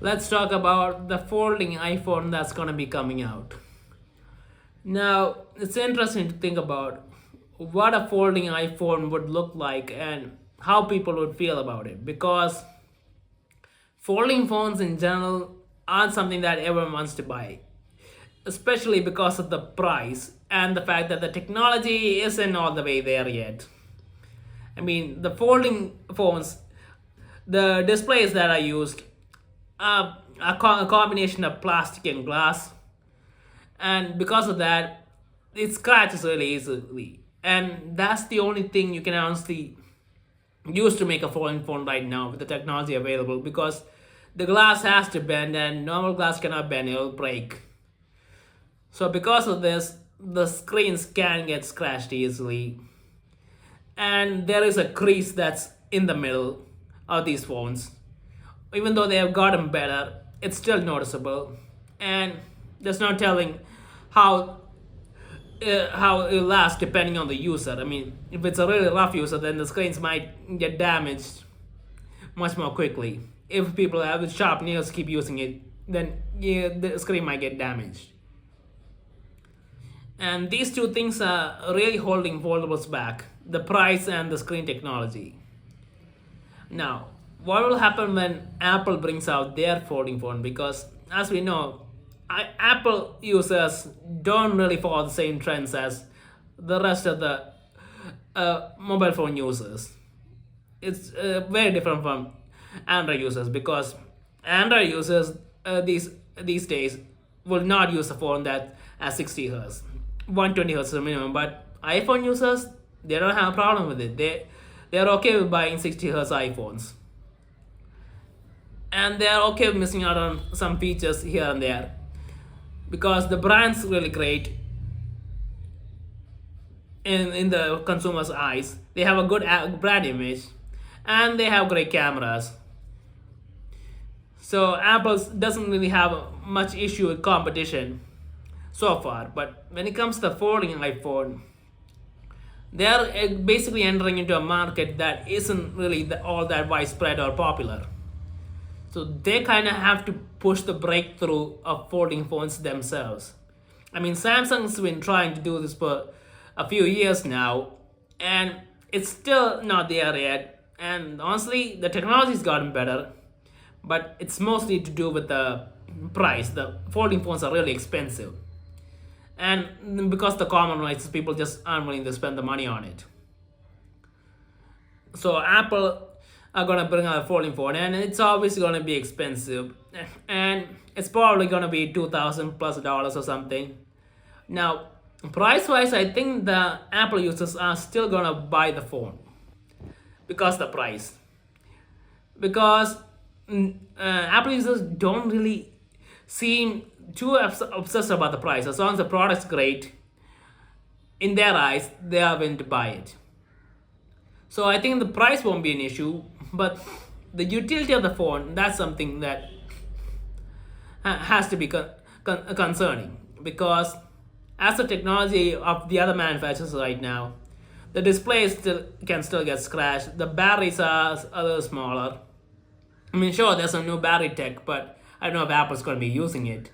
let's talk about the folding iPhone that's gonna be coming out. Now, it's interesting to think about what a folding iPhone would look like and how people would feel about it because folding phones in general aren't something that everyone wants to buy, especially because of the price and the fact that the technology isn't all the way there yet. I mean, the folding phones, the displays that are used are a combination of plastic and glass, and because of that, it scratches really easily. And that's the only thing you can honestly use to make a folding phone right now with the technology available because the glass has to bend and normal glass cannot bend, it'll break. So, because of this, the screens can get scratched easily, and there is a crease that's in the middle of these phones. Even though they have gotten better, it's still noticeable, and there's no telling how how it lasts depending on the user. I mean, if it's a really rough user, then the screens might get damaged much more quickly. If people have with sharp nails keep using it, then yeah, the screen might get damaged. And these two things are really holding foldables back: the price and the screen technology. Now, what will happen when Apple brings out their folding phone? Because as we know, Apple users don't really follow the same trends as the rest of the mobile phone users. It's very different from Android users because Android users these days will not use a phone that has 60 hertz, 120 hertz is the minimum. But iPhone users, they don't have a problem with it. They're okay with buying 60 hertz iPhones, and they're okay with missing out on some features here and there because the brand's really great in the consumer's eyes. They have a good brand image, and they have great cameras. So Apple doesn't really have much issue with competition so far. But when it comes to the folding iPhone, they are basically entering into a market that isn't really all that widespread or popular. So they kind of have to push the breakthrough of folding phones themselves. I mean, Samsung's been trying to do this for a few years now, and it's still not there yet. And honestly, the technology's gotten better, but it's mostly to do with the price. The folding phones are really expensive, and because the common ones, people just aren't willing to spend the money on it. So Apple are gonna bring out a folding phone, and it's obviously gonna be expensive, and it's probably gonna be $2,000 plus or something. Now, price wise, I think the Apple users are still gonna buy the phone because the price, because Apple users don't really seem too obsessed about the price. As long as the product's great, in their eyes, they are willing to buy it. So I think the price won't be an issue, but the utility of the phone, that's something that has to be concerning because as the technology of the other manufacturers right now, the displays can still get scratched. The batteries are a little smaller. I mean, sure, there's some new battery tech, but I don't know if Apple's going to be using it.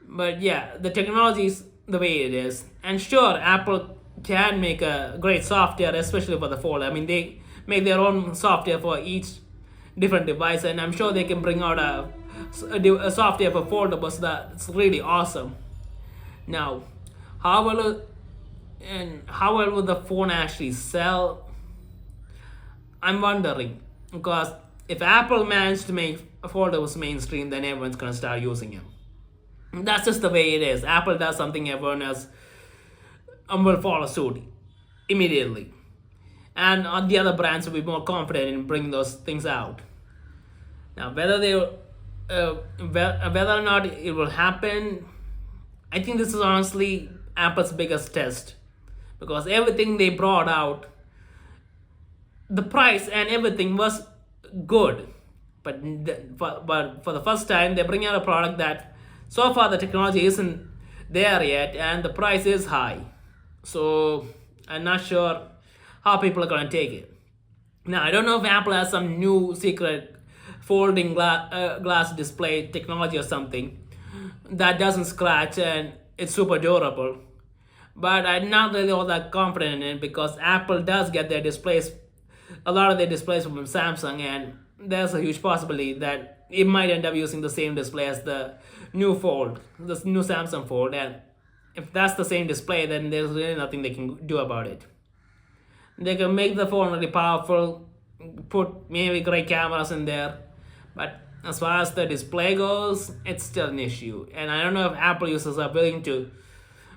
But yeah, the technology is the way it is. And sure, Apple can make a great software, especially for the fold. I mean, they make their own software for each different device, and I'm sure they can bring out a software for foldables that's really awesome. Now, how how well will the phone actually sell? I'm wondering because if Apple managed to make foldables mainstream, then everyone's gonna start using them. That's just the way it is. Apple does something, everyone else will follow suit immediately, and the other brands will be more confident in bringing those things out. Now, whether or not it will happen, I think this is honestly Apple's biggest test because everything they brought out, the price and everything was good, but for the first time they bring out a product that so far the technology isn't there yet and the price is high. So I'm not sure how people are going to take it. Now, I don't know if Apple has some new secret folding glass display technology or something that doesn't scratch and it's super durable. But I'm not really all that confident in it because Apple does get their displays, a lot of their displays from Samsung, and there's a huge possibility that it might end up using the same display as the new Fold, the new Samsung Fold, and if that's the same display, then there's really nothing they can do about it. They can make the phone really powerful, put maybe great cameras in there, but as far as the display goes, it's still an issue. And I don't know if Apple users are willing to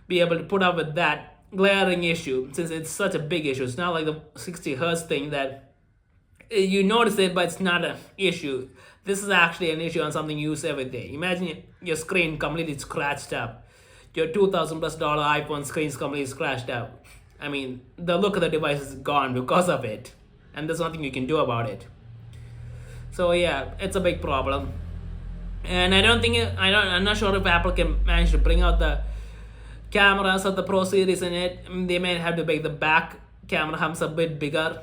be able to put up with that glaring issue since it's such a big issue. It's not like the 60 hertz thing that you notice it, but it's not an issue. This is actually an issue on something you use every day. Imagine your screen completely scratched up. Your $2,000+ iPhone screen is completely scratched up. I mean, the look of the device is gone because of it, and there's nothing you can do about it. So yeah, it's a big problem, and I'm not sure if Apple can manage to bring out the cameras of the Pro series in it. They may have to make the back camera humps a bit bigger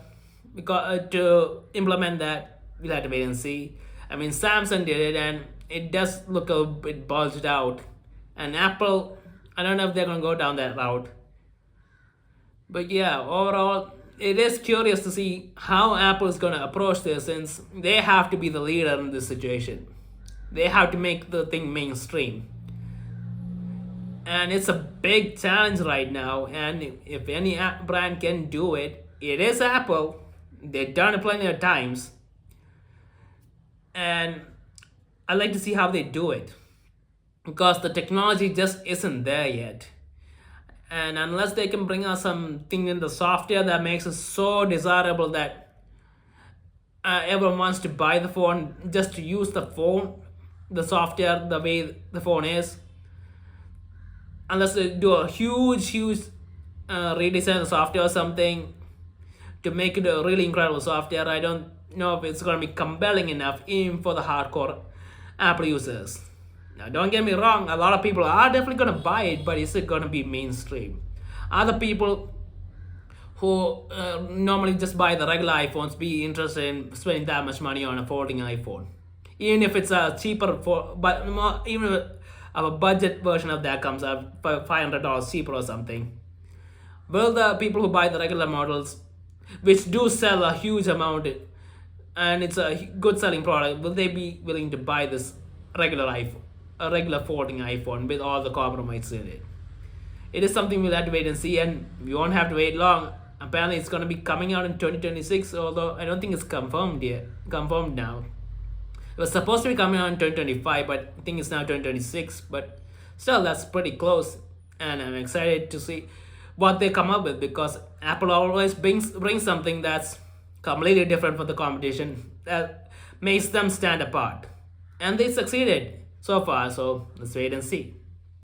because to implement that, we'll have to wait and see. I mean, Samsung did it, and it does look a bit bulged out, and Apple, I don't know if they're gonna go down that route. But yeah, overall, it is curious to see how Apple is going to approach this since they have to be the leader in this situation. They have to make the thing mainstream. And it's a big challenge right now. And if any brand can do it, it is Apple. They've done it plenty of times. And I like to see how they do it because the technology just isn't there yet. And unless they can bring us something in the software that makes it so desirable that everyone wants to buy the phone just to use the phone, the software the way the phone is, unless they do a huge redesign of the software or something to make it a really incredible software, I don't know if it's going to be compelling enough even for the hardcore Apple users. Now, don't get me wrong, a lot of people are definitely going to buy it, but is it going to be mainstream? Other people who normally just buy the regular iPhones be interested in spending that much money on a folding iPhone? Even if it's a cheaper, but even if a budget version of that comes up for $500 cheaper or something, will the people who buy the regular models, which do sell a huge amount, and it's a good selling product, will they be willing to buy this regular iPhone? A regular folding iPhone with all the compromises in it. It is something we'll have to wait and see, and we won't have to wait long. Apparently, it's going to be coming out in 2026, although I don't think it's confirmed yet. Confirmed now. It was supposed to be coming out in 2025, but I think it's now 2026. But still, that's pretty close, and I'm excited to see what they come up with because Apple always brings something that's completely different from the competition that makes them stand apart, and they succeeded so far, so let's wait and see.